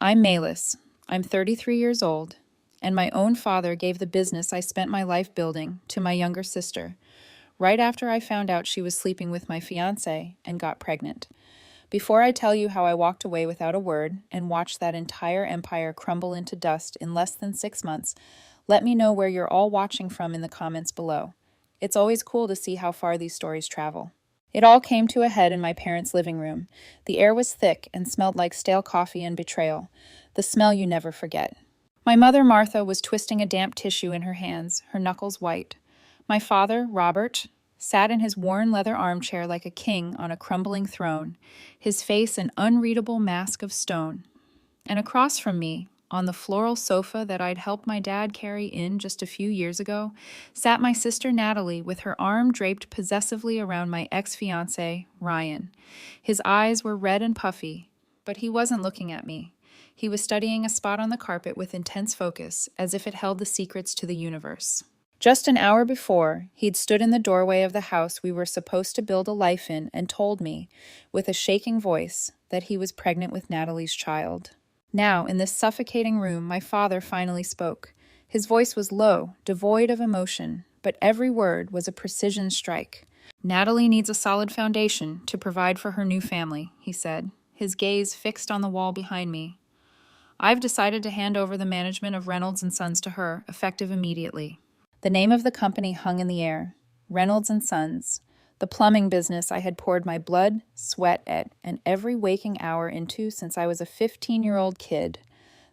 I'm Malis. I'm 33 years old, and my own father gave the business I spent my life building to my younger sister, right after I found out she was sleeping with my fiancé and got pregnant. Before I tell you how I walked away without a word and watched that entire empire crumble into dust in less than 6 months, let me know where you're all watching from in the comments below. It's always cool to see how far these stories travel. It all came to a head in my parents' living room. The air was thick and smelled like stale coffee and betrayal, the smell you never forget. My mother, Martha, was twisting a damp tissue in her hands, her knuckles white. My father, Robert, sat in his worn leather armchair like a king on a crumbling throne, his face an unreadable mask of stone. And across from me, on the floral sofa that I'd helped my dad carry in just a few years ago, sat my sister Natalie with her arm draped possessively around my ex-fiancé, Ryan. His eyes were red and puffy, but he wasn't looking at me. He was studying a spot on the carpet with intense focus, as if it held the secrets to the universe. Just an hour before, he'd stood in the doorway of the house we were supposed to build a life in and told me, with a shaking voice, that he was pregnant with Natalie's child. Now, in this suffocating room, my father finally spoke. His voice was low, devoid of emotion, but every word was a precision strike. Natalie needs a solid foundation to provide for her new family, he said, his gaze fixed on the wall behind me. I've decided to hand over the management of Reynolds & Sons to her, effective immediately. The name of the company hung in the air, Reynolds & Sons, the plumbing business I had poured my blood, sweat at, and every waking hour into since I was a 15-year-old kid.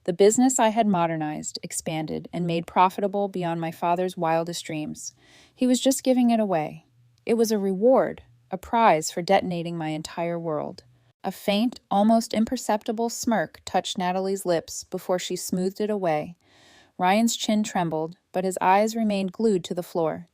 The business I had modernized, expanded, and made profitable beyond my father's wildest dreams. He was just giving it away. It was a reward, a prize for detonating my entire world. A faint, almost imperceptible smirk touched Natalie's lips before she smoothed it away. Ryan's chin trembled, but his eyes remained glued to the floor.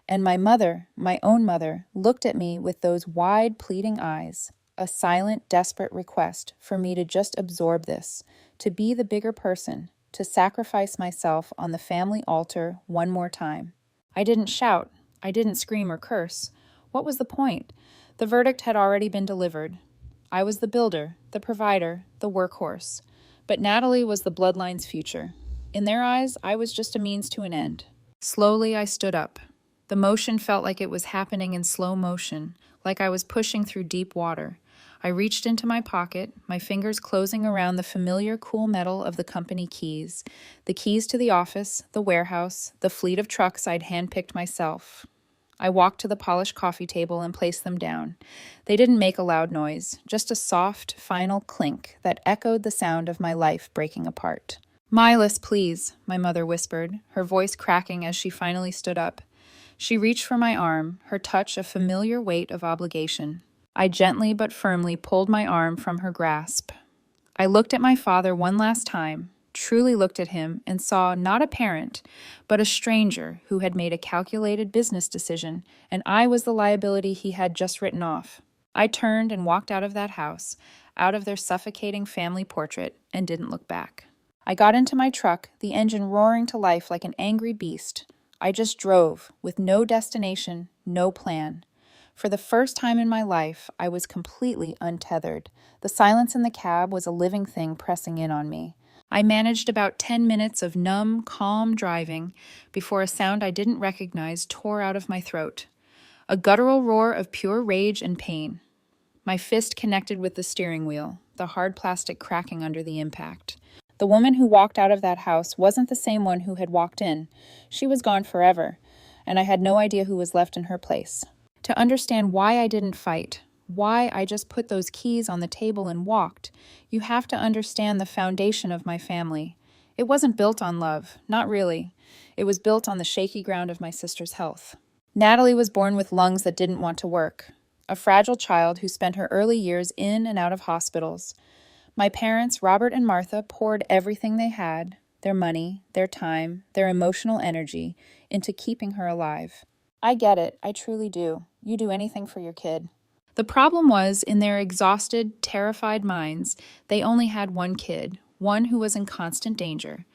And my mother, my own mother, looked at me with those wide, pleading eyes, a silent, desperate request for me to just absorb this, to be the bigger person, to sacrifice myself on the family altar one more time. I didn't shout. I didn't scream or curse. What was the point? The verdict had already been delivered. I was the builder, the provider, the workhorse. But Natalie was the bloodline's future. In their eyes, I was just a means to an end. Slowly, I stood up. The motion felt like it was happening in slow motion, like I was pushing through deep water. I reached into my pocket, my fingers closing around the familiar cool metal of the company keys. The keys to the office, the warehouse, the fleet of trucks I'd handpicked myself. I walked to the polished coffee table and placed them down. They didn't make a loud noise, just a soft, final clink that echoed the sound of my life breaking apart. "Milas, please," my mother whispered, her voice cracking as she finally stood up. She reached for my arm, her touch a familiar weight of obligation. I gently but firmly pulled my arm from her grasp. I looked at my father one last time, truly looked at him, and saw not a parent, but a stranger who had made a calculated business decision, and I was the liability he had just written off. I turned and walked out of that house, out of their suffocating family portrait, and didn't look back. I got into my truck, the engine roaring to life like an angry beast. I just drove, with no destination, no plan. For the first time in my life, I was completely untethered. The silence in the cab was a living thing pressing in on me. I managed about 10 minutes of numb, calm driving before a sound I didn't recognize tore out of my throat. A guttural roar of pure rage and pain. My fist connected with the steering wheel, the hard plastic cracking under the impact. The woman who walked out of that house wasn't the same one who had walked in. She was gone forever, and I had no idea who was left in her place. To understand why I didn't fight, why I just put those keys on the table and walked, you have to understand the foundation of my family. It wasn't built on love, not really. It was built on the shaky ground of my sister's health. Natalie was born with lungs that didn't want to work, a fragile child who spent her early years in and out of hospitals. My parents, Robert and Martha, poured everything they had, their money, their time, their emotional energy, into keeping her alive. I get it, I truly do. You do anything for your kid. The problem was, in their exhausted, terrified minds, they only had one kid, one who was in constant danger.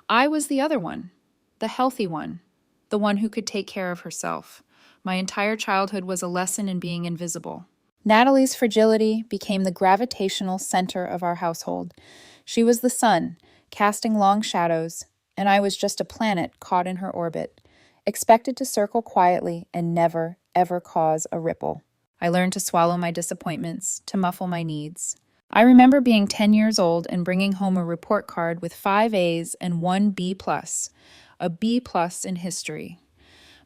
I was the other one, the healthy one, the one who could take care of herself. My entire childhood was a lesson in being invisible. Natalie's fragility became the gravitational center of our household. She was the sun, casting long shadows, and I was just a planet caught in her orbit, expected to circle quietly and never, ever cause a ripple. I learned to swallow my disappointments, to muffle my needs. I remember being 10 years old and bringing home a report card with 5 A's and 1 B+, a B+ in history.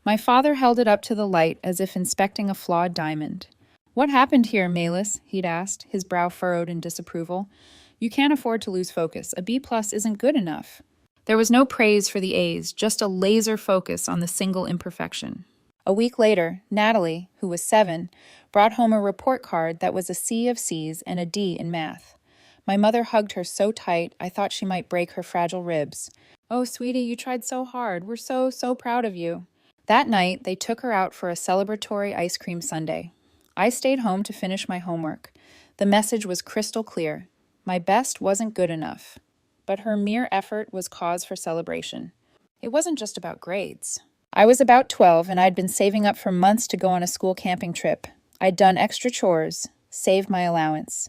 My father held it up to the light as if inspecting a flawed diamond. "What happened here, Malis?" he'd asked, his brow furrowed in disapproval. "You can't afford to lose focus. A B+ isn't good enough." There was no praise for the A's, just a laser focus on the single imperfection. A week later, Natalie, who was 7, brought home a report card that was a C of C's and a D in math. My mother hugged her so tight I thought she might break her fragile ribs. "Oh, sweetie, you tried so hard. We're so, so proud of you." That night, they took her out for a celebratory ice cream sundae. I stayed home to finish my homework. The message was crystal clear. My best wasn't good enough. But her mere effort was cause for celebration. It wasn't just about grades. I was about 12, and I'd been saving up for months to go on a school camping trip. I'd done extra chores, saved my allowance.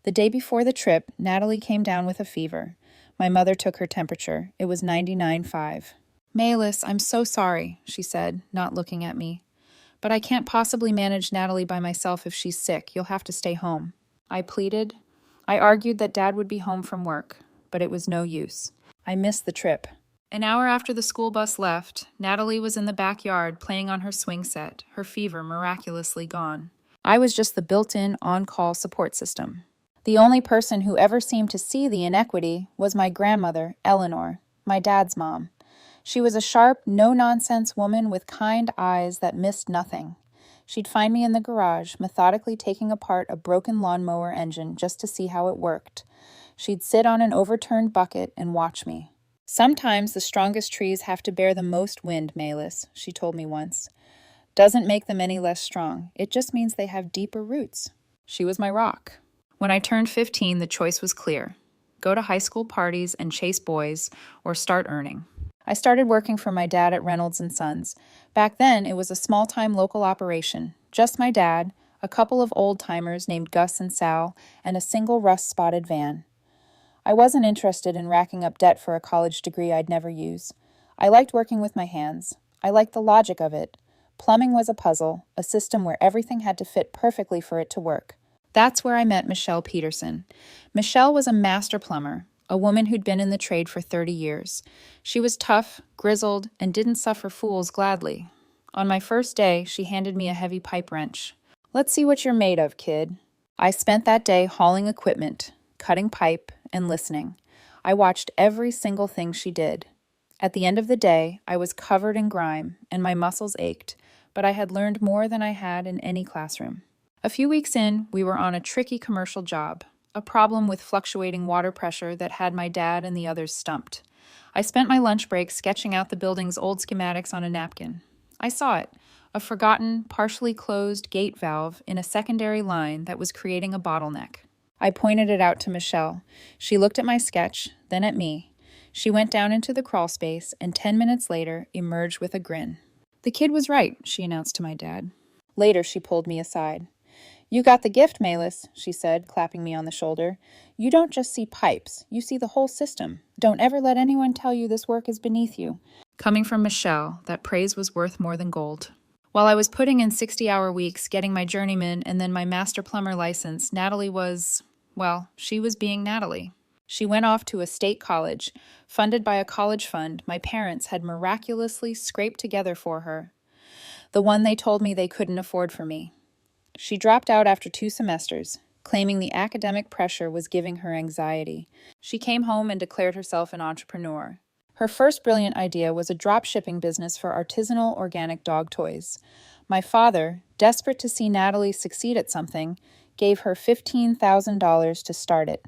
The day before the trip, Natalie came down with a fever. My mother took her temperature. It was 99.5. "Malis, I'm so sorry," she said, not looking at me. "But I can't possibly manage Natalie by myself if she's sick. You'll have to stay home." I pleaded. I argued that Dad would be home from work, but it was no use. I missed the trip. An hour after the school bus left, Natalie was in the backyard playing on her swing set, her fever miraculously gone. I was just the built-in on-call support system. The only person who ever seemed to see the inequity was my grandmother, Eleanor, my dad's mom. She was a sharp, no-nonsense woman with kind eyes that missed nothing. She'd find me in the garage, methodically taking apart a broken lawnmower engine just to see how it worked. She'd sit on an overturned bucket and watch me. "Sometimes the strongest trees have to bear the most wind, Malis," she told me once. "Doesn't make them any less strong. It just means they have deeper roots." She was my rock. When I turned 15, the choice was clear. Go to high school parties and chase boys, or start earning. I started working for my dad at Reynolds & Sons. Back then, it was a small-time local operation. Just my dad, a couple of old-timers named Gus and Sal, and a single rust-spotted van. I wasn't interested in racking up debt for a college degree I'd never use. I liked working with my hands. I liked the logic of it. Plumbing was a puzzle, a system where everything had to fit perfectly for it to work. That's where I met Michelle Peterson. Michelle was a master plumber, a woman who'd been in the trade for 30 years. She was tough, grizzled, and didn't suffer fools gladly. On my first day, she handed me a heavy pipe wrench. "Let's see what you're made of, kid." I spent that day hauling equipment, cutting pipe, and listening. I watched every single thing she did. At the end of the day, I was covered in grime, and my muscles ached, but I had learned more than I had in any classroom. A few weeks in, we were on a tricky commercial job, a problem with fluctuating water pressure that had my dad and the others stumped. I spent my lunch break sketching out the building's old schematics on a napkin. I saw it, a forgotten, partially closed gate valve in a secondary line that was creating a bottleneck. I pointed it out to Michelle. She looked at my sketch, then at me. She went down into the crawl space and 10 minutes later emerged with a grin. "The kid was right," she announced to my dad. Later, she pulled me aside. "You got the gift, Malis," she said, clapping me on the shoulder. "You don't just see pipes, you see the whole system. Don't ever let anyone tell you this work is beneath you." Coming from Michelle, that praise was worth more than gold. While I was putting in 60-hour weeks, getting my journeyman and then my master plumber license, Natalie was, well, she was being Natalie. She went off to a state college, funded by a college fund my parents had miraculously scraped together for her, the one they told me they couldn't afford for me. She dropped out after 2 semesters, claiming the academic pressure was giving her anxiety. She came home and declared herself an entrepreneur. Her first brilliant idea was a drop-shipping business for artisanal organic dog toys. My father, desperate to see Natalie succeed at something, gave her $15,000 to start it.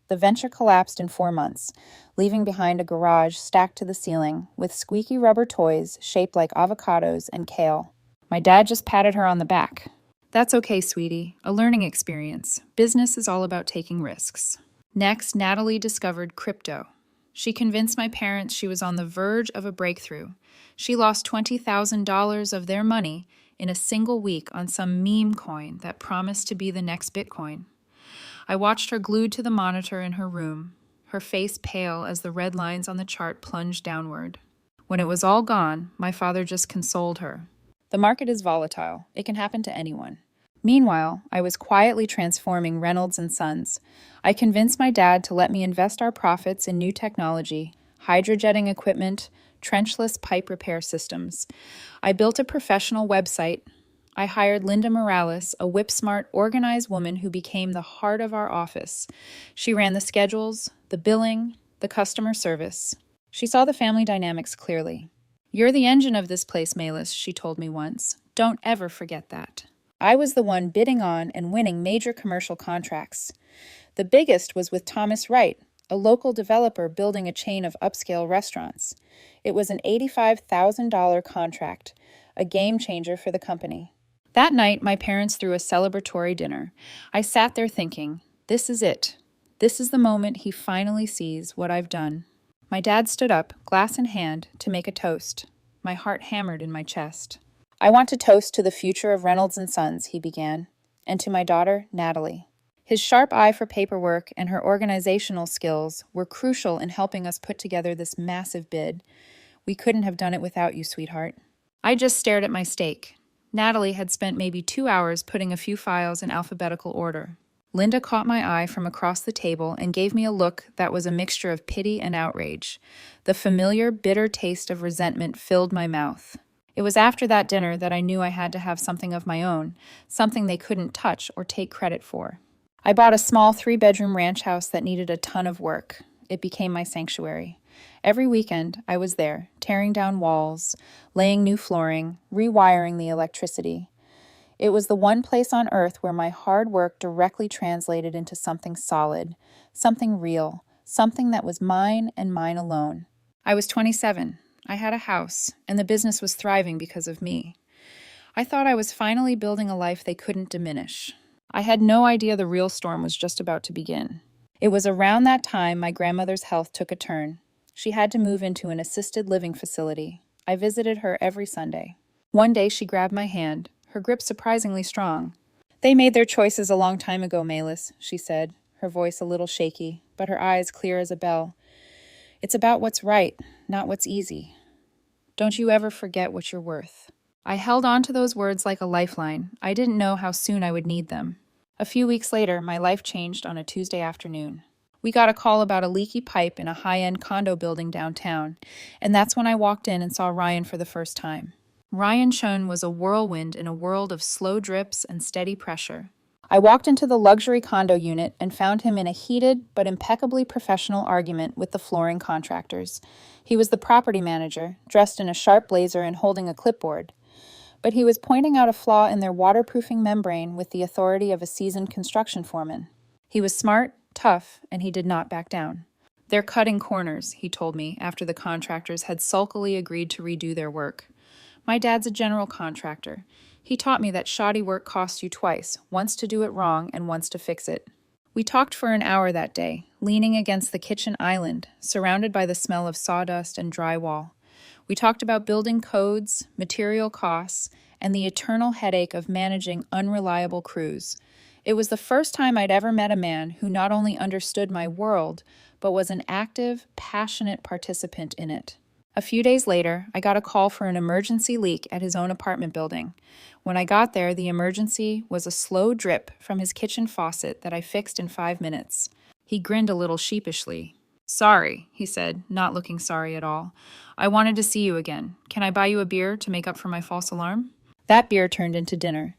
The venture collapsed in 4 months, leaving behind a garage stacked to the ceiling with squeaky rubber toys shaped like avocados and kale. My dad just patted her on the back. "That's okay, sweetie. A learning experience. Business is all about taking risks." Next, Natalie discovered crypto. She convinced my parents she was on the verge of a breakthrough. She lost $20,000 of their money in a single week on some meme coin that promised to be the next Bitcoin. I watched her glued to the monitor in her room, her face pale as the red lines on the chart plunged downward. When it was all gone, my father just consoled her. The market is volatile. It can happen to anyone. Meanwhile, I was quietly transforming Reynolds & Sons. I convinced my dad to let me invest our profits in new technology, hydrojetting equipment, trenchless pipe repair systems. I built a professional website. I hired Linda Morales, a whip-smart, organized woman who became the heart of our office. She ran the schedules, the billing, the customer service. She saw the family dynamics clearly. "You're the engine of this place, Malis," she told me once. "Don't ever forget that." I was the one bidding on and winning major commercial contracts. The biggest was with Thomas Wright, a local developer building a chain of upscale restaurants. It was an $85,000 contract, a game changer for the company. That night, my parents threw a celebratory dinner. I sat there thinking, this is it. This is the moment he finally sees what I've done. My dad stood up, glass in hand, to make a toast. My heart hammered in my chest. "I want to toast to the future of Reynolds & Sons," he began, "and to my daughter, Natalie." His sharp eye for paperwork and her organizational skills were crucial in helping us put together this massive bid. "We couldn't have done it without you, sweetheart." I just stared at my steak. Natalie had spent maybe 2 hours putting a few files in alphabetical order. Linda caught my eye from across the table and gave me a look that was a mixture of pity and outrage. The familiar, bitter taste of resentment filled my mouth. It was after that dinner that I knew I had to have something of my own, something they couldn't touch or take credit for. I bought a small 3-bedroom ranch house that needed a ton of work. It became my sanctuary. Every weekend, I was there, tearing down walls, laying new flooring, rewiring the electricity. It was the one place on earth where my hard work directly translated into something solid, something real, something that was mine and mine alone. I was 27. I had a house, and the business was thriving because of me. I thought I was finally building a life they couldn't diminish. I had no idea the real storm was just about to begin. It was around that time my grandmother's health took a turn. She had to move into an assisted living facility. I visited her every Sunday. One day she grabbed my hand, her grip surprisingly strong. "They made their choices a long time ago, Malis," she said, her voice a little shaky, but her eyes clear as a bell. "It's about what's right, not what's easy. Don't you ever forget what you're worth." I held on to those words like a lifeline. I didn't know how soon I would need them. A few weeks later, my life changed on a Tuesday afternoon. We got a call about a leaky pipe in a high-end condo building downtown, and that's when I walked in and saw Ryan for the first time. Ryan Chun was a whirlwind in a world of slow drips and steady pressure. I walked into the luxury condo unit and found him in a heated but impeccably professional argument with the flooring contractors. He was the property manager, dressed in a sharp blazer and holding a clipboard. But he was pointing out a flaw in their waterproofing membrane with the authority of a seasoned construction foreman. He was smart, tough, and he did not back down. "They're cutting corners," he told me after the contractors had sulkily agreed to redo their work. "My dad's a general contractor. He taught me that shoddy work costs you twice, once to do it wrong and once to fix it." We talked for an hour that day, leaning against the kitchen island, surrounded by the smell of sawdust and drywall. We talked about building codes, material costs, and the eternal headache of managing unreliable crews. It was the first time I'd ever met a man who not only understood my world, but was an active, passionate participant in it. A few days later, I got a call for an emergency leak at his own apartment building. When I got there, the emergency was a slow drip from his kitchen faucet that I fixed in 5 minutes. He grinned a little sheepishly. "Sorry," he said, not looking sorry at all. "I wanted to see you again. Can I buy you a beer to make up for my false alarm?" That beer turned into dinner.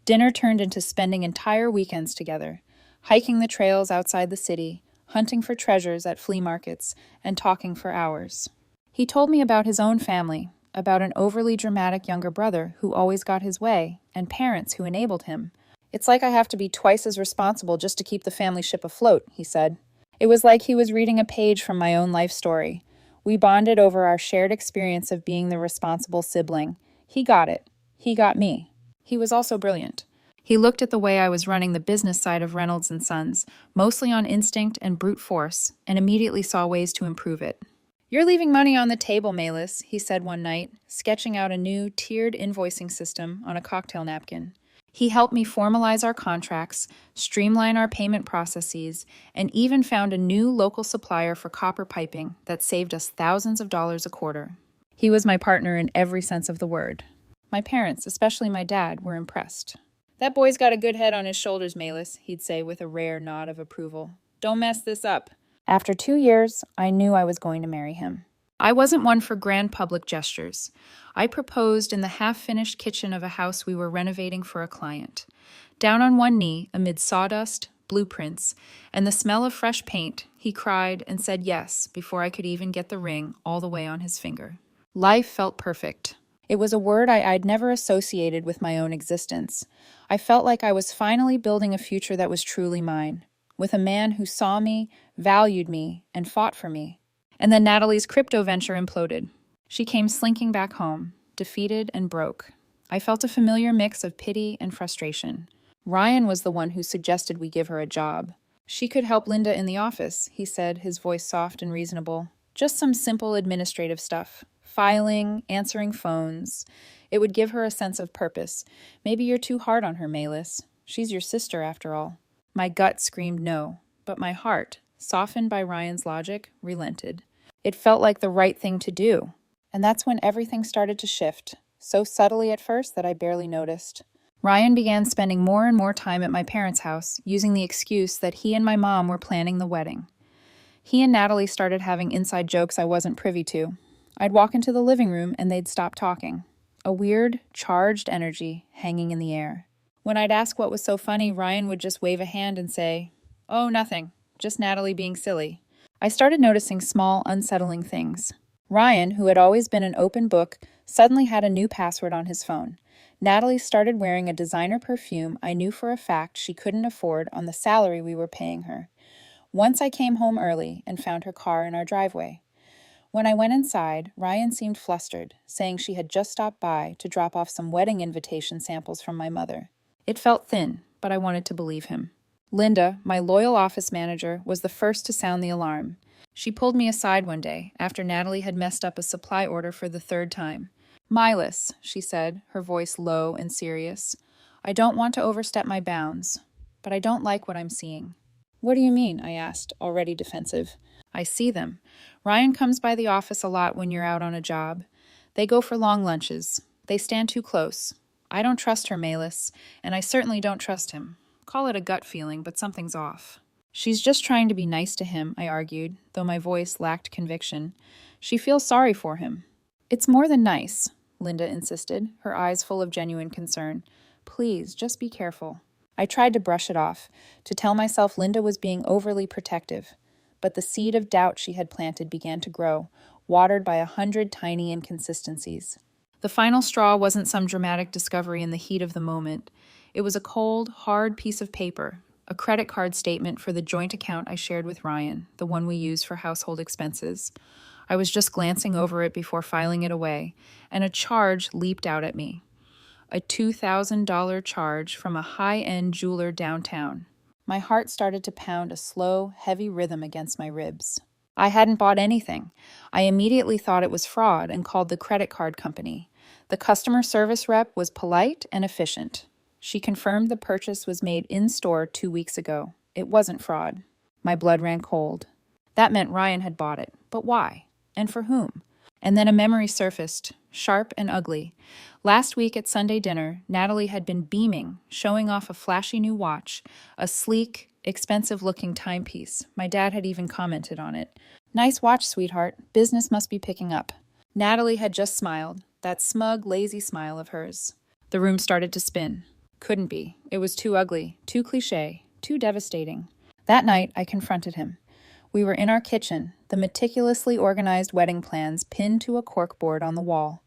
Dinner turned into spending entire weekends together, hiking the trails outside the city, hunting for treasures at flea markets, and talking for hours. He told me about his own family, about an overly dramatic younger brother who always got his way, and parents who enabled him. "It's like I have to be twice as responsible just to keep the family ship afloat," he said. It was like he was reading a page from my own life story. We bonded over our shared experience of being the responsible sibling. He got it. He got me. He was also brilliant. He looked at the way I was running the business side of Reynolds & Sons, mostly on instinct and brute force, and immediately saw ways to improve it. "You're leaving money on the table, Malis," he said one night, sketching out a new, tiered invoicing system on a cocktail napkin. He helped me formalize our contracts, streamline our payment processes, and even found a new local supplier for copper piping that saved us thousands of dollars a quarter. He was my partner in every sense of the word. My parents, especially my dad, were impressed. "That boy's got a good head on his shoulders, Malis," he'd say with a rare nod of approval. "Don't mess this up." After 2 years, I knew I was going to marry him. I wasn't one for grand public gestures. I proposed in the half-finished kitchen of a house we were renovating for a client. Down on one knee, amid sawdust, blueprints, and the smell of fresh paint, he cried and said yes before I could even get the ring all the way on his finger. Life felt perfect. It was a word I'd never associated with my own existence. I felt like I was finally building a future that was truly mine, with a man who saw me, valued me, and fought for me. And then Natalie's crypto venture imploded. She came slinking back home, defeated and broke. I felt a familiar mix of pity and frustration. Ryan was the one who suggested we give her a job. She could help Linda in the office, he said, his voice soft and reasonable. Just some simple administrative stuff. Filing, answering phones. It would give her a sense of purpose. Maybe you're too hard on her, Malis. She's your sister, after all. My gut screamed no, but my heart, softened by Ryan's logic, relented. It felt like the right thing to do. And that's when everything started to shift, so subtly at first that I barely noticed. Ryan began spending more and more time at my parents' house, using the excuse that he and my mom were planning the wedding. He and Natalie started having inside jokes I wasn't privy to. I'd walk into the living room and they'd stop talking. A weird, charged energy hanging in the air. When I'd ask what was so funny, Ryan would just wave a hand and say, "Oh, nothing. Just Natalie being silly." I started noticing small, unsettling things. Ryan, who had always been an open book, suddenly had a new password on his phone. Natalie started wearing a designer perfume I knew for a fact she couldn't afford on the salary we were paying her. Once I came home early and found her car in our driveway. When I went inside, Ryan seemed flustered, saying she had just stopped by to drop off some wedding invitation samples from my mother. It felt thin, but I wanted to believe him. Linda, my loyal office manager, was the first to sound the alarm. She pulled me aside one day after Natalie had messed up a supply order for the third time. "Milas," she said, her voice low and serious. "I don't want to overstep my bounds, but I don't like what I'm seeing." "What do you mean?" I asked, already defensive. "I see them. Ryan comes by the office a lot when you're out on a job. They go for long lunches. They stand too close. I don't trust her, Malis, and I certainly don't trust him. Call it a gut feeling, but something's off." "She's just trying to be nice to him," I argued, though my voice lacked conviction. "She feels sorry for him." "It's more than nice," Linda insisted, her eyes full of genuine concern. "Please, just be careful." I tried to brush it off, to tell myself Linda was being overly protective. But the seed of doubt she had planted began to grow, watered by 100 tiny inconsistencies. The final straw wasn't some dramatic discovery in the heat of the moment. It was a cold, hard piece of paper, a credit card statement for the joint account I shared with Ryan, the one we use for household expenses. I was just glancing over it before filing it away, and a charge leaped out at me. A $2,000 charge from a high-end jeweler downtown. My heart started to pound a slow, heavy rhythm against my ribs. I hadn't bought anything. I immediately thought it was fraud and called the credit card company. The customer service rep was polite and efficient. She confirmed the purchase was made in-store 2 weeks ago. It wasn't fraud. My blood ran cold. That meant Ryan had bought it. But why? And for whom? And then a memory surfaced, sharp and ugly. Last week at Sunday dinner, Natalie had been beaming, showing off a flashy new watch, a sleek, expensive-looking timepiece. My dad had even commented on it. "Nice watch, sweetheart. Business must be picking up." Natalie had just smiled, that smug, lazy smile of hers. The room started to spin. Couldn't be. It was too ugly, too cliché, too devastating. That night, I confronted him. We were in our kitchen, the meticulously organized wedding plans pinned to a corkboard on the wall.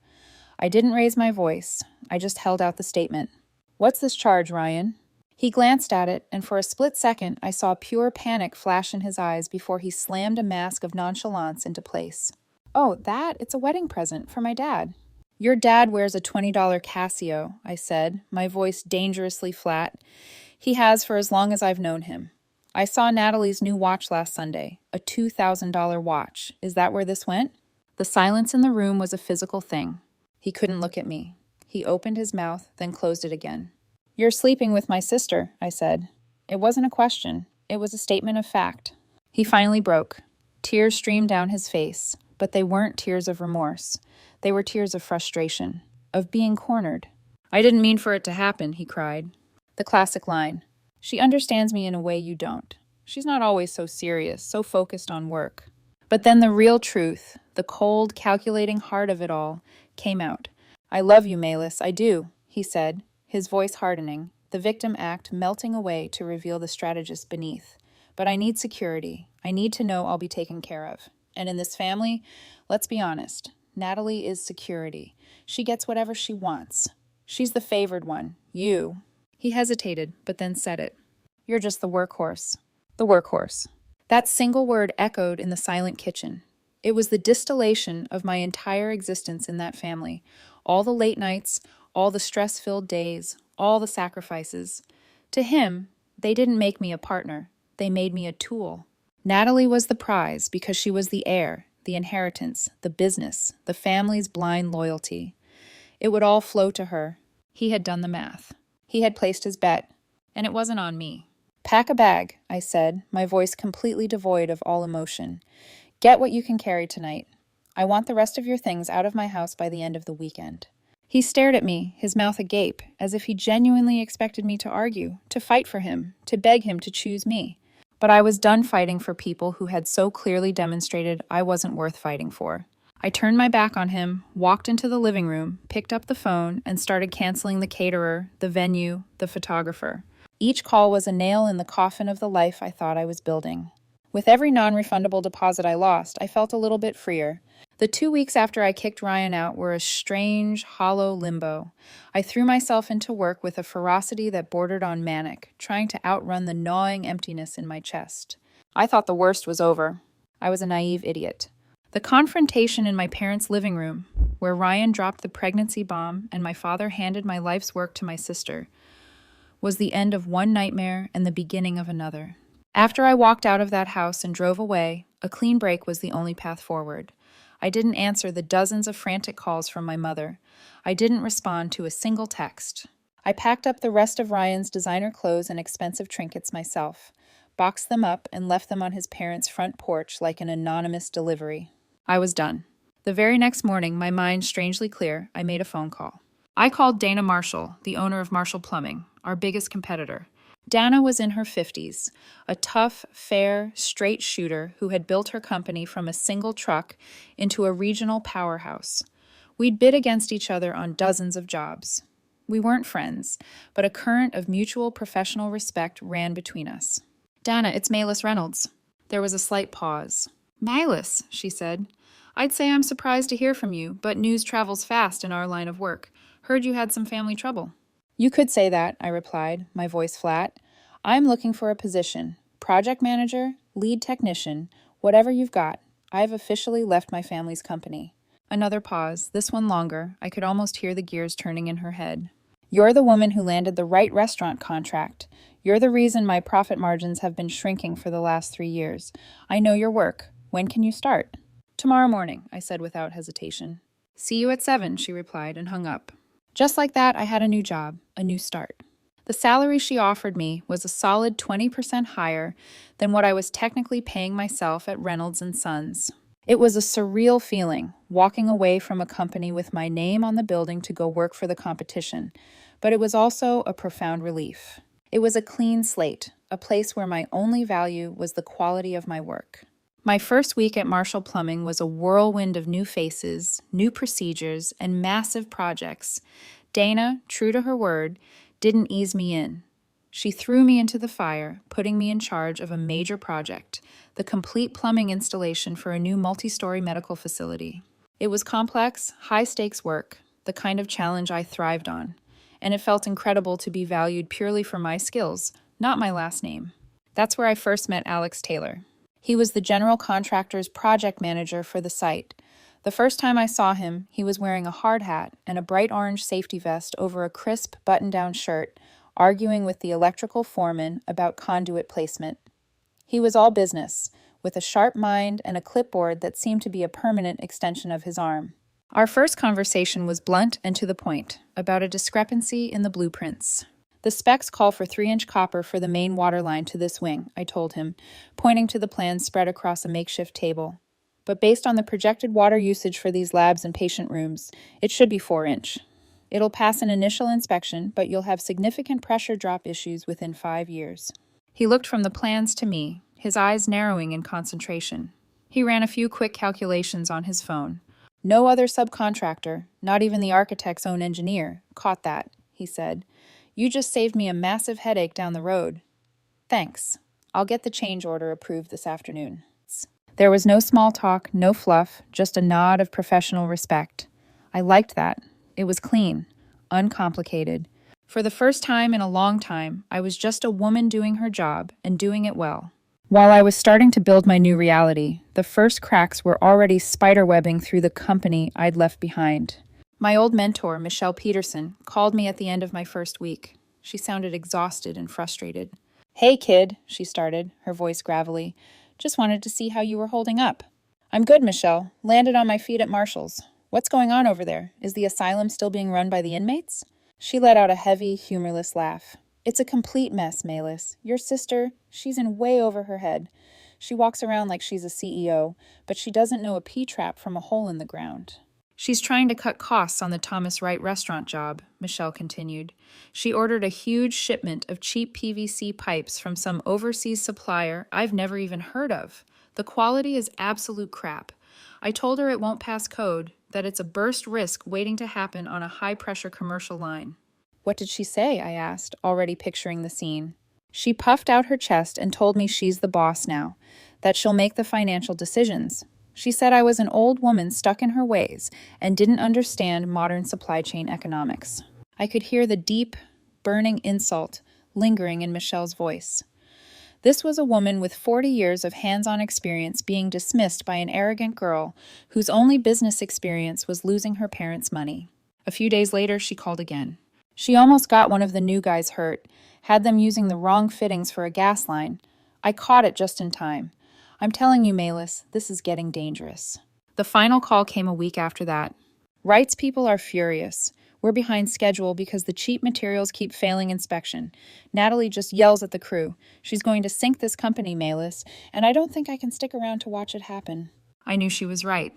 I didn't raise my voice. I just held out the statement. "What's this charge, Ryan?" He glanced at it, and for a split second, I saw pure panic flash in his eyes before he slammed a mask of nonchalance into place. "Oh, it's a wedding present for my dad." "Your dad wears a $20 Casio," I said, my voice dangerously flat. "He has for as long as I've known him. I saw Natalie's new watch last Sunday, a $2,000 watch. Is that where this went?" The silence in the room was a physical thing. He couldn't look at me. He opened his mouth, then closed it again. "You're sleeping with my sister," I said. It wasn't a question. It was a statement of fact. He finally broke. Tears streamed down his face, but they weren't tears of remorse. They were tears of frustration, of being cornered. "I didn't mean for it to happen," he cried. The classic line. She understands me in a way you don't. She's not always so serious, so focused on work. But then the real truth, the cold, calculating heart of it all, came out. "I love you, Malis, I do," he said, his voice hardening, the victim act melting away to reveal the strategist beneath. "But I need security. I need to know I'll be taken care of. And in this family, let's be honest, Natalie is security. She gets whatever she wants. She's the favored one. You." He hesitated, but then said it. "You're just the workhorse." The workhorse. That single word echoed in the silent kitchen. It was the distillation of my entire existence in that family. All the late nights, all the stress-filled days, all the sacrifices. To him, they didn't make me a partner. They made me a tool. Natalie was the prize because she was the heir, the inheritance, the business, the family's blind loyalty. It would all flow to her. He had done the math. He had placed his bet, and it wasn't on me. "Pack a bag," I said, my voice completely devoid of all emotion. "Get what you can carry tonight. I want the rest of your things out of my house by the end of the weekend." He stared at me, his mouth agape, as if he genuinely expected me to argue, to fight for him, to beg him to choose me. But I was done fighting for people who had so clearly demonstrated I wasn't worth fighting for. I turned my back on him, walked into the living room, picked up the phone, and started canceling the caterer, the venue, the photographer. Each call was a nail in the coffin of the life I thought I was building. With every non-refundable deposit I lost, I felt a little bit freer. The 2 weeks after I kicked Ryan out were a strange, hollow limbo. I threw myself into work with a ferocity that bordered on manic, trying to outrun the gnawing emptiness in my chest. I thought the worst was over. I was a naive idiot. The confrontation in my parents' living room, where Ryan dropped the pregnancy bomb and my father handed my life's work to my sister, was the end of one nightmare and the beginning of another. After I walked out of that house and drove away, a clean break was the only path forward. I didn't answer the dozens of frantic calls from my mother. I didn't respond to a single text. I packed up the rest of Ryan's designer clothes and expensive trinkets myself, boxed them up, and left them on his parents' front porch like an anonymous delivery. I was done. The very next morning, my mind strangely clear, I made a phone call. I called Dana Marshall, the owner of Marshall Plumbing, our biggest competitor. Dana was in her 50s, a tough, fair, straight shooter who had built her company from a single truck into a regional powerhouse. We'd bid against each other on dozens of jobs. We weren't friends, but a current of mutual professional respect ran between us. "Dana, it's Malis Reynolds." There was a slight pause. "Malis," she said. "I'd say I'm surprised to hear from you, but news travels fast in our line of work. Heard you had some family trouble." "You could say that," I replied, my voice flat. "I'm looking for a position. Project manager, lead technician, whatever you've got. I've officially left my family's company." Another pause, this one longer. I could almost hear the gears turning in her head. "You're the woman who landed the right restaurant contract. You're the reason my profit margins have been shrinking for the last 3 years. I know your work. When can you start?" "Tomorrow morning," I said without hesitation. "See you at 7, she replied and hung up. Just like that, I had a new job, a new start. The salary she offered me was a solid 20% higher than what I was technically paying myself at Reynolds & Sons. It was a surreal feeling, walking away from a company with my name on the building to go work for the competition, but it was also a profound relief. It was a clean slate, a place where my only value was the quality of my work. My first week at Marshall Plumbing was a whirlwind of new faces, new procedures, and massive projects. Dana, true to her word, didn't ease me in. She threw me into the fire, putting me in charge of a major project, the complete plumbing installation for a new multi-story medical facility. It was complex, high-stakes work, the kind of challenge I thrived on, and it felt incredible to be valued purely for my skills, not my last name. That's where I first met Alex Taylor. He was the general contractor's project manager for the site. The first time I saw him, he was wearing a hard hat and a bright orange safety vest over a crisp button-down shirt, arguing with the electrical foreman about conduit placement. He was all business, with a sharp mind and a clipboard that seemed to be a permanent extension of his arm. Our first conversation was blunt and to the point, about a discrepancy in the blueprints. The specs call for 3-inch copper for the main water line to this wing, I told him, pointing to the plans spread across a makeshift table. But based on the projected water usage for these labs and patient rooms, it should be 4-inch. It'll pass an initial inspection, but you'll have significant pressure drop issues within 5 years. He looked from the plans to me, his eyes narrowing in concentration. He ran a few quick calculations on his phone. No other subcontractor, not even the architect's own engineer, caught that, he said. You just saved me a massive headache down the road. Thanks. I'll get the change order approved this afternoon. There was no small talk, no fluff, just a nod of professional respect. I liked that. It was clean, uncomplicated. For the first time in a long time, I was just a woman doing her job and doing it well. While I was starting to build my new reality, the first cracks were already spiderwebbing through the company I'd left behind. My old mentor, Michelle Peterson, called me at the end of my first week. She sounded exhausted and frustrated. Hey, kid, she started, her voice gravelly. Just wanted to see how you were holding up. I'm good, Michelle. Landed on my feet at Marshall's. What's going on over there? Is the asylum still being run by the inmates? She let out a heavy, humorless laugh. It's a complete mess, Malis. Your sister, she's in way over her head. She walks around like she's a CEO, but she doesn't know a P-trap from a hole in the ground. She's trying to cut costs on the Thomas Wright restaurant job, Michelle continued. She ordered a huge shipment of cheap PVC pipes from some overseas supplier I've never even heard of. The quality is absolute crap. I told her it won't pass code, that it's a burst risk waiting to happen on a high-pressure commercial line. What did she say? I asked, already picturing the scene. She puffed out her chest and told me she's the boss now, that she'll make the financial decisions. She said I was an old woman stuck in her ways and didn't understand modern supply chain economics. I could hear the deep, burning insult lingering in Michelle's voice. This was a woman with 40 years of hands-on experience being dismissed by an arrogant girl whose only business experience was losing her parents' money. A few days later, she called again. She almost got one of the new guys hurt, had them using the wrong fittings for a gas line. I caught it just in time. I'm telling you, Malis, this is getting dangerous. The final call came a week after that. Wright's people are furious. We're behind schedule because the cheap materials keep failing inspection. Natalie just yells at the crew. She's going to sink this company, Malis, and I don't think I can stick around to watch it happen. I knew she was right.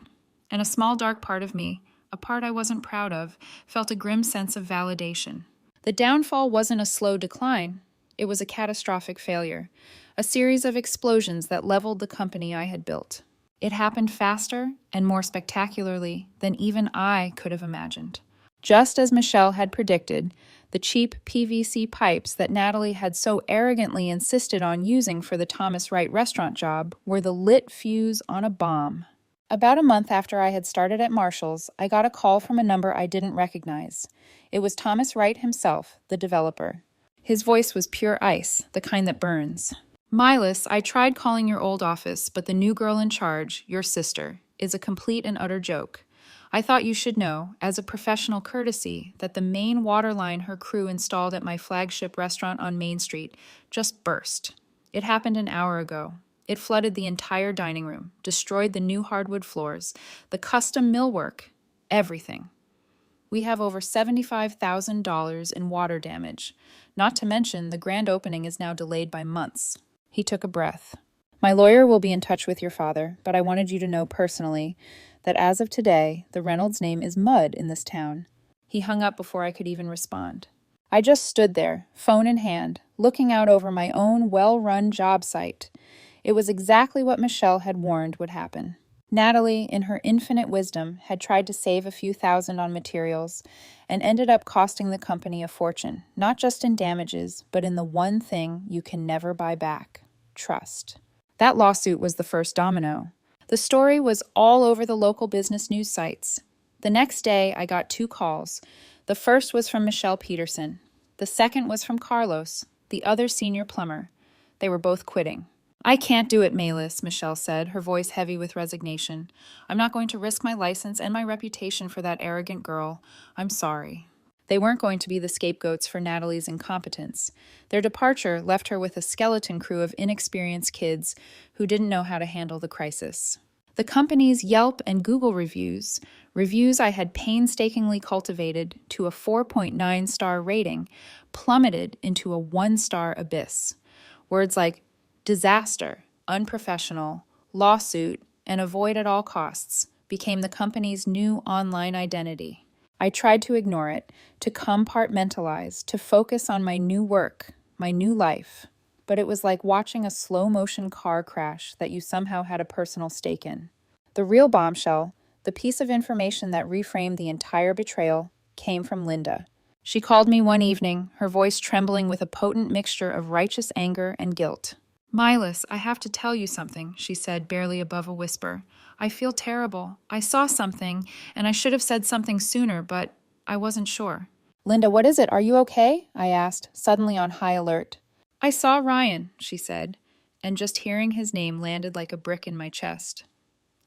And a small dark part of me, a part I wasn't proud of, felt a grim sense of validation. The downfall wasn't a slow decline. It was a catastrophic failure. A series of explosions that leveled the company I had built. It happened faster and more spectacularly than even I could have imagined. Just as Michelle had predicted, the cheap PVC pipes that Natalie had so arrogantly insisted on using for the Thomas Wright restaurant job were the lit fuse on a bomb. About a month after I had started at Marshall's, I got a call from a number I didn't recognize. It was Thomas Wright himself, the developer. His voice was pure ice, the kind that burns. Milas, I tried calling your old office, but the new girl in charge, your sister, is a complete and utter joke. I thought you should know, as a professional courtesy, that the main water line her crew installed at my flagship restaurant on Main Street just burst. It happened an hour ago. It flooded the entire dining room, destroyed the new hardwood floors, the custom millwork, everything. We have over $75,000 in water damage. Not to mention, the grand opening is now delayed by months. He took a breath. My lawyer will be in touch with your father, but I wanted you to know personally that as of today, the Reynolds name is mud in this town. He hung up before I could even respond. I just stood there, phone in hand, looking out over my own well-run job site. It was exactly what Michelle had warned would happen. Natalie, in her infinite wisdom, had tried to save a few thousand on materials and ended up costing the company a fortune, not just in damages, but in the one thing you can never buy back: trust. That lawsuit was the first domino. The story was all over the local business news sites. The next day, I got 2 calls. The first was from Michelle Peterson. The second was from Carlos, the other senior plumber. They were both quitting. I can't do it, Malis, Michelle said, her voice heavy with resignation. I'm not going to risk my license and my reputation for that arrogant girl. I'm sorry. They weren't going to be the scapegoats for Natalie's incompetence. Their departure left her with a skeleton crew of inexperienced kids who didn't know how to handle the crisis. The company's Yelp and Google reviews I had painstakingly cultivated to a 4.9-star rating, plummeted into a 1-star abyss. Words like disaster, unprofessional, lawsuit, and avoid at all costs became the company's new online identity. I tried to ignore it, to compartmentalize, to focus on my new work, my new life. But it was like watching a slow-motion car crash that you somehow had a personal stake in. The real bombshell, the piece of information that reframed the entire betrayal, came from Linda. She called me one evening, her voice trembling with a potent mixture of righteous anger and guilt. "Milas, I have to tell you something," she said, barely above a whisper. "I feel terrible. I saw something, and I should have said something sooner, but I wasn't sure." "Linda, what is it? Are you okay?" I asked, suddenly on high alert. "I saw Ryan," she said, and just hearing his name landed like a brick in my chest.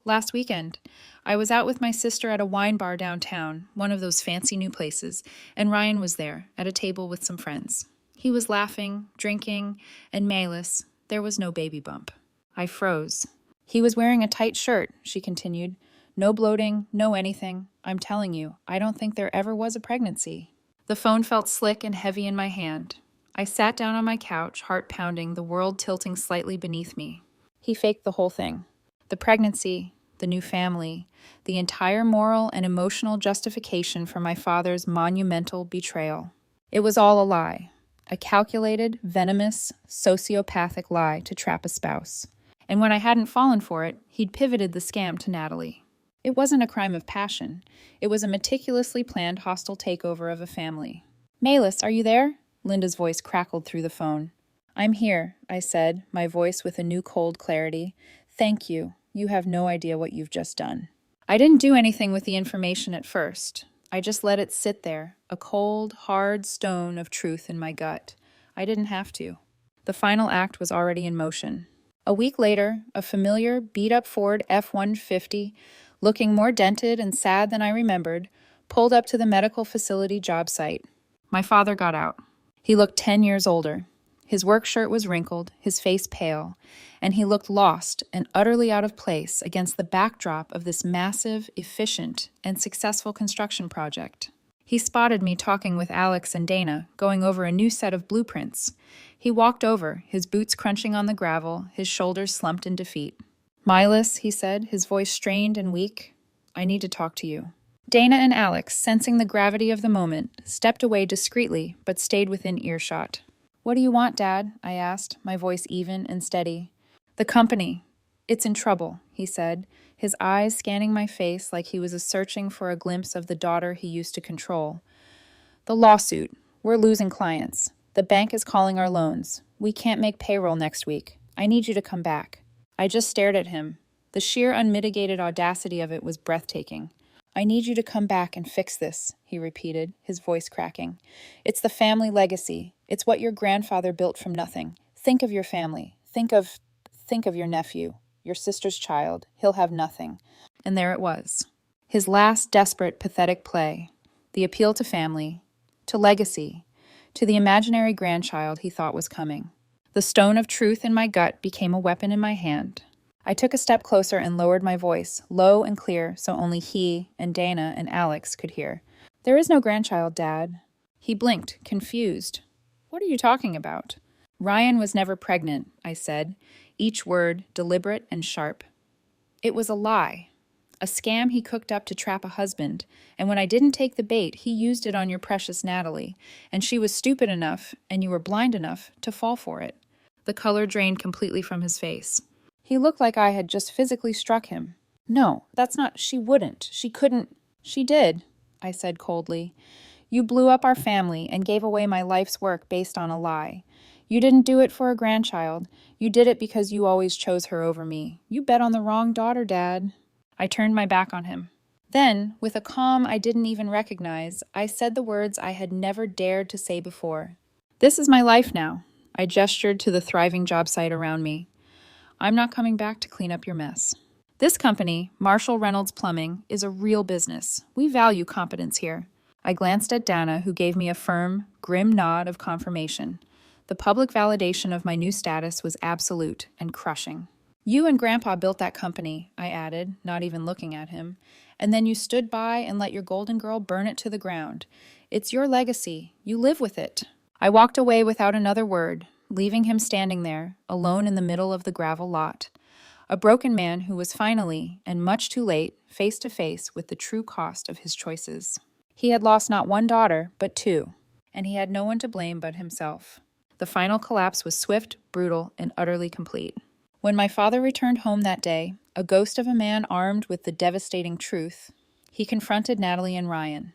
"Last weekend, I was out with my sister at a wine bar downtown, one of those fancy new places, and Ryan was there, at a table with some friends. He was laughing, drinking, and Mayless, there was no baby bump." I froze. "He was wearing a tight shirt," she continued. "No bloating, no anything. I'm telling you, I don't think there ever was a pregnancy." The phone felt slick and heavy in my hand. I sat down on my couch, heart pounding, the world tilting slightly beneath me. He faked the whole thing. The pregnancy, the new family, the entire moral and emotional justification for my father's monumental betrayal. It was all a lie. A calculated, venomous, sociopathic lie to trap a spouse. And when I hadn't fallen for it, he'd pivoted the scam to Natalie. It wasn't a crime of passion. It was a meticulously planned hostile takeover of a family. "Mayless, are you there?" Linda's voice crackled through the phone. "I'm here," I said, my voice with a new cold clarity. "Thank you. You have no idea what you've just done." I didn't do anything with the information at first. I just let it sit there, a cold, hard stone of truth in my gut. I didn't have to. The final act was already in motion. A week later, a familiar, beat-up Ford F-150, looking more dented and sad than I remembered, pulled up to the medical facility job site. My father got out. He looked 10 years older. His work shirt was wrinkled, his face pale, and he looked lost and utterly out of place against the backdrop of this massive, efficient, and successful construction project. He spotted me talking with Alex and Dana, going over a new set of blueprints. He walked over, his boots crunching on the gravel, his shoulders slumped in defeat. "Milas," he said, his voice strained and weak, "I need to talk to you." Dana and Alex, sensing the gravity of the moment, stepped away discreetly but stayed within earshot. "What do you want, Dad?" I asked, my voice even and steady. "The company. It's in trouble," he said, his eyes scanning my face like he was searching for a glimpse of the daughter he used to control. "The lawsuit. We're losing clients. The bank is calling our loans. We can't make payroll next week. I need you to come back." I just stared at him. The sheer unmitigated audacity of it was breathtaking. "I need you to come back and fix this," he repeated, his voice cracking. "It's the family legacy. It's what your grandfather built from nothing. Think of your family. Think of your nephew, your sister's child. He'll have nothing." And there it was. His last desperate, pathetic play. The appeal to family, to legacy, to the imaginary grandchild he thought was coming. The stone of truth in my gut became a weapon in my hand. I took a step closer and lowered my voice, low and clear, so only he and Dana and Alex could hear. "There is no grandchild, Dad." He blinked, confused. "What are you talking about?" "Ryan was never pregnant," I said, each word deliberate and sharp. "It was a lie, a scam he cooked up to trap a husband, and when I didn't take the bait, he used it on your precious Natalie, and she was stupid enough, and you were blind enough, to fall for it." The color drained completely from his face. He looked like I had just physically struck him. "No, that's not— she wouldn't. She couldn't." "She did," I said coldly. "You blew up our family and gave away my life's work based on a lie. You didn't do it for a grandchild. You did it because you always chose her over me. You bet on the wrong daughter, Dad." I turned my back on him. Then, with a calm I didn't even recognize, I said the words I had never dared to say before. "This is my life now." I gestured to the thriving job site around me. "I'm not coming back to clean up your mess." This company, Marshall Reynolds Plumbing, is a real business. We value competence here. I glanced at Dana, who gave me a firm, grim nod of confirmation. The public validation of my new status was absolute and crushing. You and Grandpa built that company, I added, not even looking at him, and then you stood by and let your golden girl burn it to the ground. It's your legacy. You live with it. I walked away without another word, leaving him standing there, alone in the middle of the gravel lot. A broken man who was finally, and much too late, face to face with the true cost of his choices. He had lost not one daughter, but two, and he had no one to blame but himself. The final collapse was swift, brutal, and utterly complete. When my father returned home that day, a ghost of a man armed with the devastating truth, he confronted Natalie and Ryan.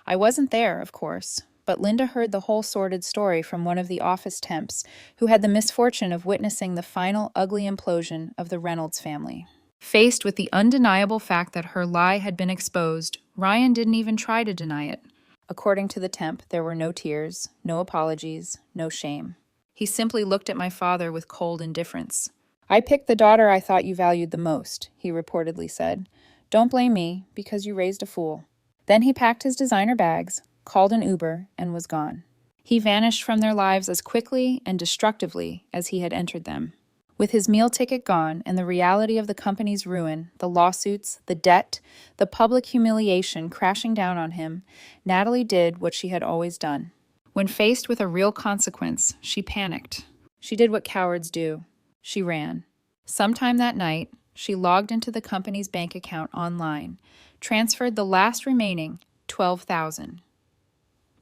I wasn't there, of course, but Linda heard the whole sordid story from one of the office temps who had the misfortune of witnessing the final ugly implosion of the Reynolds family. Faced with the undeniable fact that her lie had been exposed, Ryan didn't even try to deny it. According to the temp, there were no tears, no apologies, no shame. He simply looked at my father with cold indifference. I picked the daughter I thought you valued the most, he reportedly said. Don't blame me, because you raised a fool. Then he packed his designer bags, called an Uber, and was gone. He vanished from their lives as quickly and destructively as he had entered them. With his meal ticket gone and the reality of the company's ruin, the lawsuits, the debt, the public humiliation crashing down on him, Natalie did what she had always done. When faced with a real consequence, she panicked. She did what cowards do. She ran. Sometime that night, she logged into the company's bank account online, transferred the last remaining $12,000.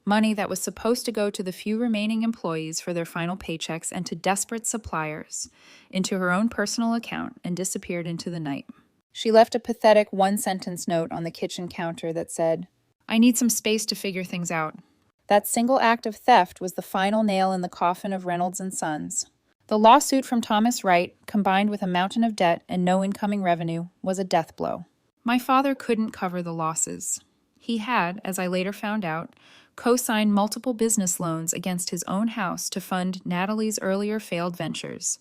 Money that was supposed to go to the few remaining employees for their final paychecks and to desperate suppliers, into her own personal account and disappeared into the night. She left a pathetic one-sentence note on the kitchen counter that said, "I need some space to figure things out." That single act of theft was the final nail in the coffin of Reynolds and Sons. The lawsuit from Thomas Wright, combined with a mountain of debt and no incoming revenue, was a death blow. My father couldn't cover the losses. He had, as I later found out, co-signed multiple business loans against his own house to fund Natalie's earlier failed ventures,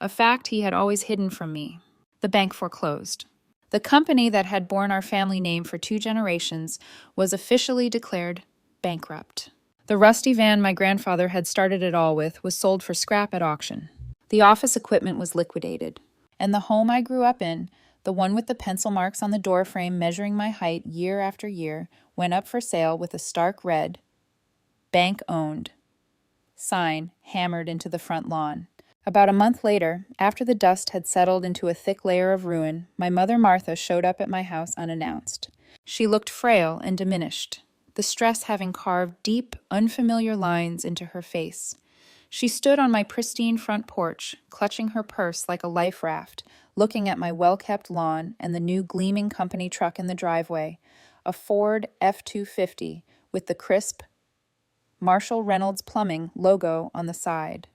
a fact he had always hidden from me. The bank foreclosed. The company that had borne our family name for 2 generations was officially declared bankrupt. The rusty van my grandfather had started it all with was sold for scrap at auction. The office equipment was liquidated. And the home I grew up in, the one with the pencil marks on the doorframe measuring my height year after year, went up for sale with a stark red, "Bank owned," sign hammered into the front lawn. About a month later, after the dust had settled into a thick layer of ruin, my mother Martha showed up at my house unannounced. She looked frail and diminished, the stress having carved deep, unfamiliar lines into her face. She stood on my pristine front porch, clutching her purse like a life raft, looking at my well-kept lawn and the new gleaming company truck in the driveway, a Ford F-250 with the crisp Marshall Reynolds Plumbing logo on the side.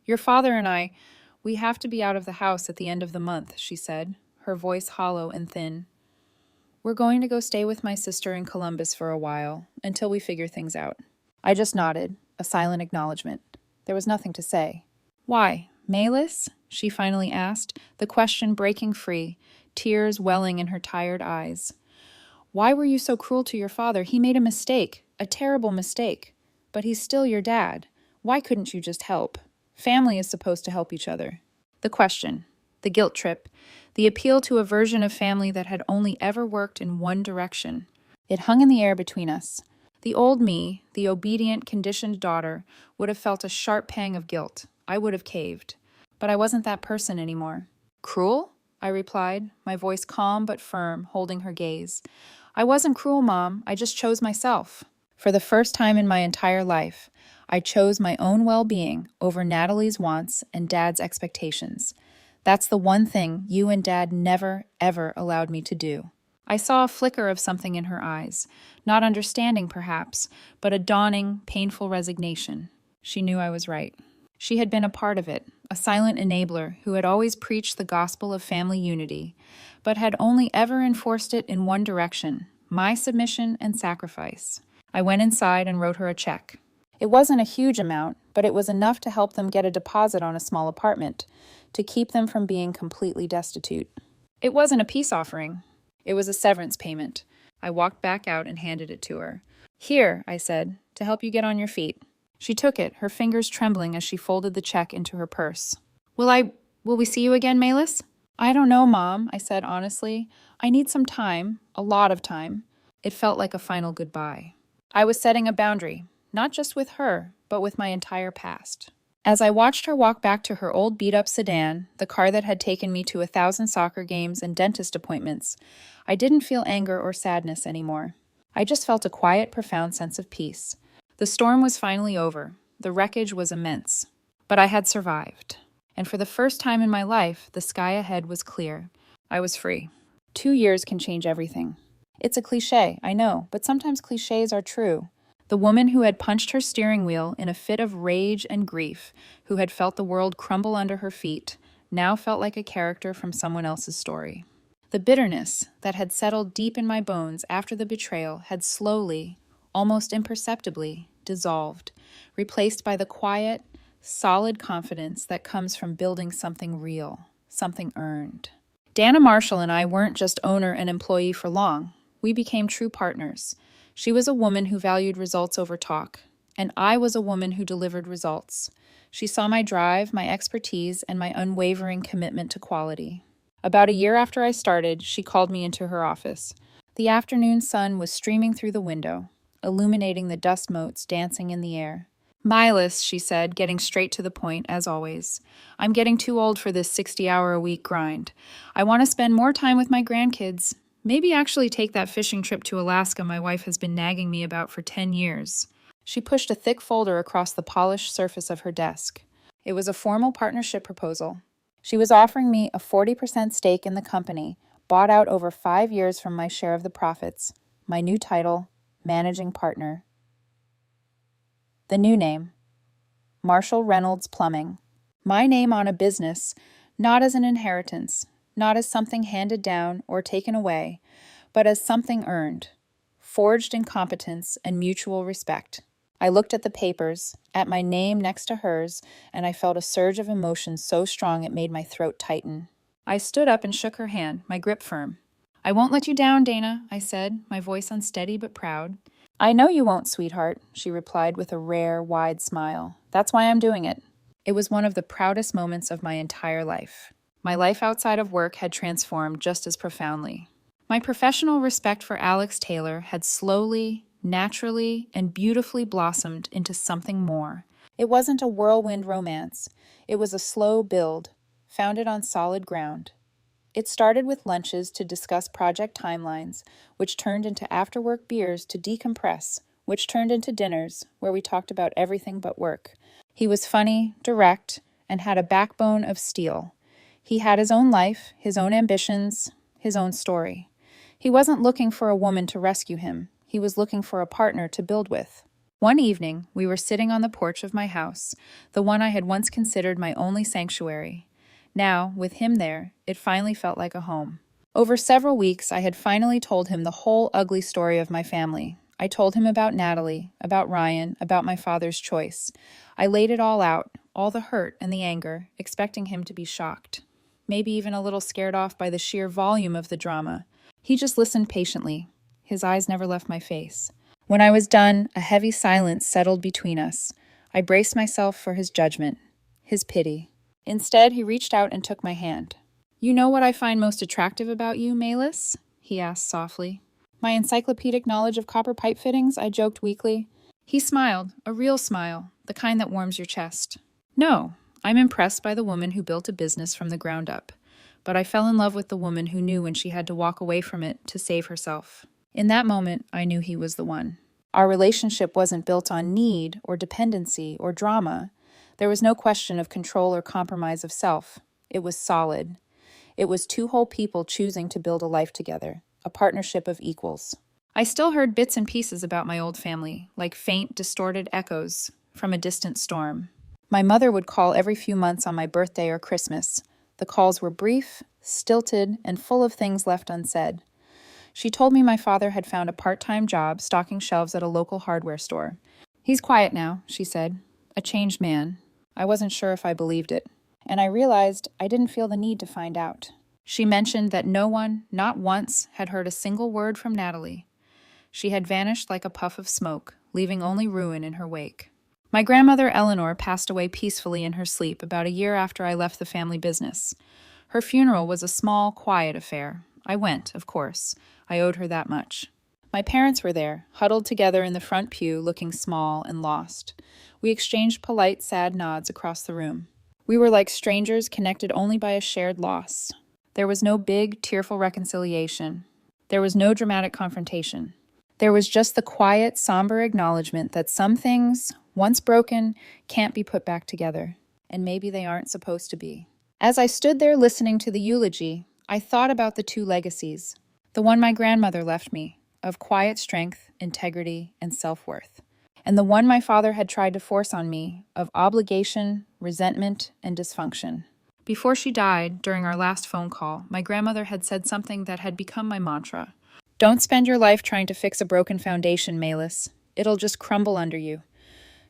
"Your father and we have to be out of the house at the end of the month," she said, her voice hollow and thin. "We're going to go stay with my sister in Columbus for a while, until we figure things out." I just nodded, a silent acknowledgement. There was nothing to say. "Why, Malis?" she finally asked, the question breaking free, tears welling in her tired eyes. "Why were you so cruel to your father? He made a mistake, a terrible mistake. But he's still your dad. Why couldn't you just help? Family is supposed to help each other." The question, the guilt trip, the appeal to a version of family that had only ever worked in one direction. It hung in the air between us. The old me, the obedient, conditioned daughter, would have felt a sharp pang of guilt. I would have caved. But I wasn't that person anymore. "Cruel?" I replied, my voice calm but firm, holding her gaze. "I wasn't cruel, Mom. I just chose myself." For the first time in my entire life, I chose my own well-being over Natalie's wants and Dad's expectations. That's the one thing you and Dad never, ever allowed me to do. I saw a flicker of something in her eyes, not understanding perhaps, but a dawning, painful resignation. She knew I was right. She had been a part of it, a silent enabler who had always preached the gospel of family unity, but had only ever enforced it in one direction, my submission and sacrifice. I went inside and wrote her a check. It wasn't a huge amount, but it was enough to help them get a deposit on a small apartment, to keep them from being completely destitute. It wasn't a peace offering. It was a severance payment. I walked back out and handed it to her. "Here," I said, "to help you get on your feet." She took it, her fingers trembling as she folded the check into her purse. Will we see you again, Malis?" I don't know, Mom, I said honestly. I need some time, a lot of time. It felt like a final goodbye. I was setting a boundary, not just with her, but with my entire past. As I watched her walk back to her old beat-up sedan, the car that had taken me to 1,000 soccer games and dentist appointments, I didn't feel anger or sadness anymore. I just felt a quiet, profound sense of peace. The storm was finally over. The wreckage was immense. But I had survived. And for the first time in my life, the sky ahead was clear. I was free. 2 years can change everything. It's a cliché, I know, but sometimes clichés are true. The woman who had punched her steering wheel in a fit of rage and grief, who had felt the world crumble under her feet, now felt like a character from someone else's story. The bitterness that had settled deep in my bones after the betrayal had slowly, almost imperceptibly, dissolved, replaced by the quiet, solid confidence that comes from building something real, something earned. Dana Marshall and I weren't just owner and employee for long. We became true partners. She was a woman who valued results over talk, and I was a woman who delivered results. She saw my drive, my expertise, and my unwavering commitment to quality. About a year after I started, she called me into her office. The afternoon sun was streaming through the window, illuminating the dust motes dancing in the air. "Milas," she said, getting straight to the point, as always. "I'm getting too old for this 60-hour-a-week grind. I want to spend more time with my grandkids. Maybe actually take that fishing trip to Alaska my wife has been nagging me about for 10 years. She pushed a thick folder across the polished surface of her desk. It was a formal partnership proposal. She was offering me a 40% stake in the company, bought out over 5 years from my share of the profits. My new title, Managing Partner. The new name, Marshall Reynolds Plumbing. My name on a business, not as an inheritance, not as something handed down or taken away, but as something earned, forged in competence and mutual respect. I looked at the papers, at my name next to hers, and I felt a surge of emotion so strong it made my throat tighten. I stood up and shook her hand, my grip firm. "I won't let you down, Dana," I said, my voice unsteady but proud. "I know you won't, sweetheart," she replied with a rare, wide smile. "That's why I'm doing it." It was one of the proudest moments of my entire life. My life outside of work had transformed just as profoundly. My professional respect for Alex Taylor had slowly, naturally, and beautifully blossomed into something more. It wasn't a whirlwind romance. It was a slow build, founded on solid ground. It started with lunches to discuss project timelines, which turned into after-work beers to decompress, which turned into dinners, where we talked about everything but work. He was funny, direct, and had a backbone of steel. He had his own life, his own ambitions, his own story. He wasn't looking for a woman to rescue him. He was looking for a partner to build with. One evening, we were sitting on the porch of my house, the one I had once considered my only sanctuary. Now, with him there, it finally felt like a home. Over several weeks, I had finally told him the whole ugly story of my family. I told him about Natalie, about Ryan, about my father's choice. I laid it all out, all the hurt and the anger, expecting him to be shocked. Maybe even a little scared off by the sheer volume of the drama. He just listened patiently. His eyes never left my face. When I was done, a heavy silence settled between us. I braced myself for his judgment, his pity. Instead, he reached out and took my hand. "You know what I find most attractive about you, Malis?" he asked softly. "My encyclopedic knowledge of copper pipe fittings?" I joked weakly. He smiled, a real smile, the kind that warms your chest. "No, I'm impressed by the woman who built a business from the ground up. But I fell in love with the woman who knew when she had to walk away from it to save herself." In that moment, I knew he was the one. Our relationship wasn't built on need or dependency or drama. There was no question of control or compromise of self. It was solid. It was two whole people choosing to build a life together, a partnership of equals. I still heard bits and pieces about my old family, like faint, distorted echoes from a distant storm. My mother would call every few months on my birthday or Christmas. The calls were brief, stilted, and full of things left unsaid. She told me my father had found a part-time job stocking shelves at a local hardware store. "He's quiet now," she said. "A changed man." I wasn't sure if I believed it, and I realized I didn't feel the need to find out. She mentioned that no one, not once, had heard a single word from Natalie. She had vanished like a puff of smoke, leaving only ruin in her wake. My grandmother Eleanor passed away peacefully in her sleep about a year after I left the family business. Her funeral was a small, quiet affair. I went, of course. I owed her that much. My parents were there, huddled together in the front pew, looking small and lost. We exchanged polite, sad nods across the room. We were like strangers connected only by a shared loss. There was no big, tearful reconciliation. There was no dramatic confrontation. There was just the quiet, somber acknowledgement that some things, once broken, can't be put back together, and maybe they aren't supposed to be. As I stood there listening to the eulogy, I thought about the two legacies. The one my grandmother left me, of quiet strength, integrity, and self-worth, and the one my father had tried to force on me, of obligation, resentment, and dysfunction. Before she died, during our last phone call, my grandmother had said something that had become my mantra. Don't spend your life trying to fix a broken foundation, Malis. It'll just crumble under you.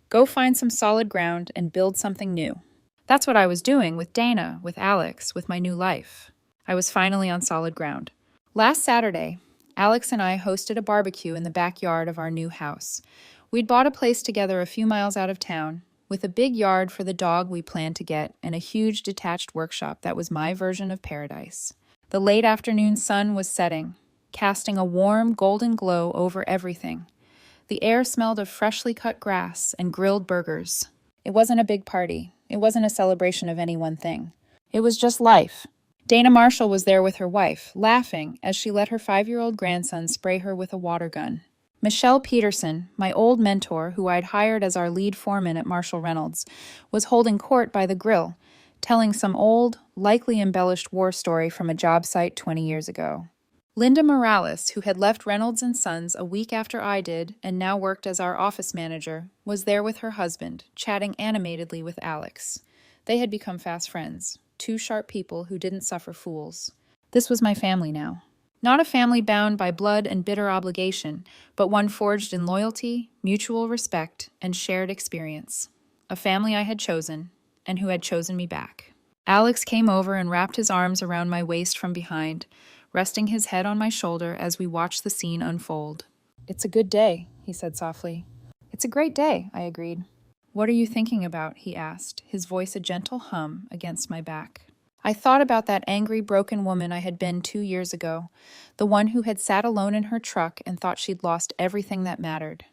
Go find some solid ground and build something new. That's what I was doing with Dana, with Alex, with my new life. I was finally on solid ground. Last Saturday, Alex and I hosted a barbecue in the backyard of our new house. We'd bought a place together a few miles out of town, with a big yard for the dog we planned to get and a huge detached workshop that was my version of paradise. The late afternoon sun was setting, casting a warm, golden glow over everything. The air smelled of freshly cut grass and grilled burgers. It wasn't a big party. It wasn't a celebration of any one thing. It was just life. Dana Marshall was there with her wife, laughing as she let her 5-year-old grandson spray her with a water gun. Michelle Peterson, my old mentor who I'd hired as our lead foreman at Marshall Reynolds, was holding court by the grill, telling some old, likely embellished war story from a job site 20 years ago. Linda Morales, who had left Reynolds & Sons a week after I did and now worked as our office manager, was there with her husband, chatting animatedly with Alex. They had become fast friends, two sharp people who didn't suffer fools. This was my family now. Not a family bound by blood and bitter obligation, but one forged in loyalty, mutual respect, and shared experience. A family I had chosen, and who had chosen me back. Alex came over and wrapped his arms around my waist from behind, resting his head on my shoulder as we watched the scene unfold. "It's a good day," he said softly. "It's a great day," I agreed. "What are you thinking about?" he asked, his voice a gentle hum against my back. I thought about that angry, broken woman I had been 2 years ago, the one who had sat alone in her truck and thought she'd lost everything that mattered.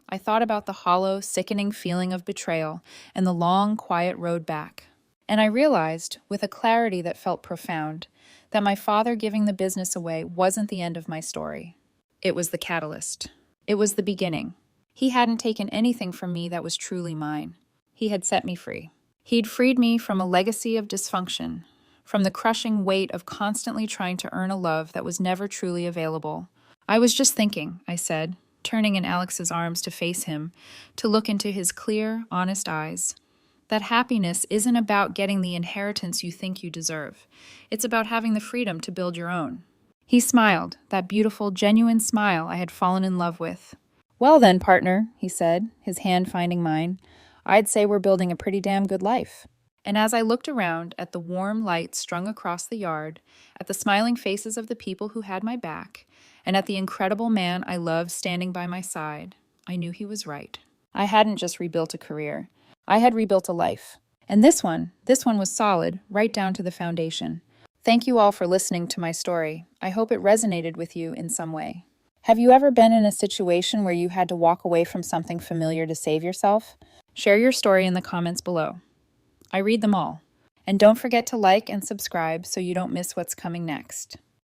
I thought about the hollow, sickening feeling of betrayal and the long, quiet road back. And I realized, with a clarity that felt profound, that my father giving the business away wasn't the end of my story. It was the catalyst. It was the beginning. He hadn't taken anything from me that was truly mine. He had set me free. He'd freed me from a legacy of dysfunction, from the crushing weight of constantly trying to earn a love that was never truly available. "I was just thinking," I said, turning in Alex's arms to face him, to look into his clear, honest eyes, "that happiness isn't about getting the inheritance you think you deserve. It's about having the freedom to build your own." He smiled, that beautiful, genuine smile I had fallen in love with. "Well then, partner," he said, his hand finding mine, "I'd say we're building a pretty damn good life." And as I looked around at the warm light strung across the yard, at the smiling faces of the people who had my back, and at the incredible man I loved standing by my side, I knew he was right. I hadn't just rebuilt a career. I had rebuilt a life. And this one was solid, right down to the foundation. Thank you all for listening to my story. I hope it resonated with you in some way. Have you ever been in a situation where you had to walk away from something familiar to save yourself? Share your story in the comments below. I read them all. And don't forget to like and subscribe so you don't miss what's coming next.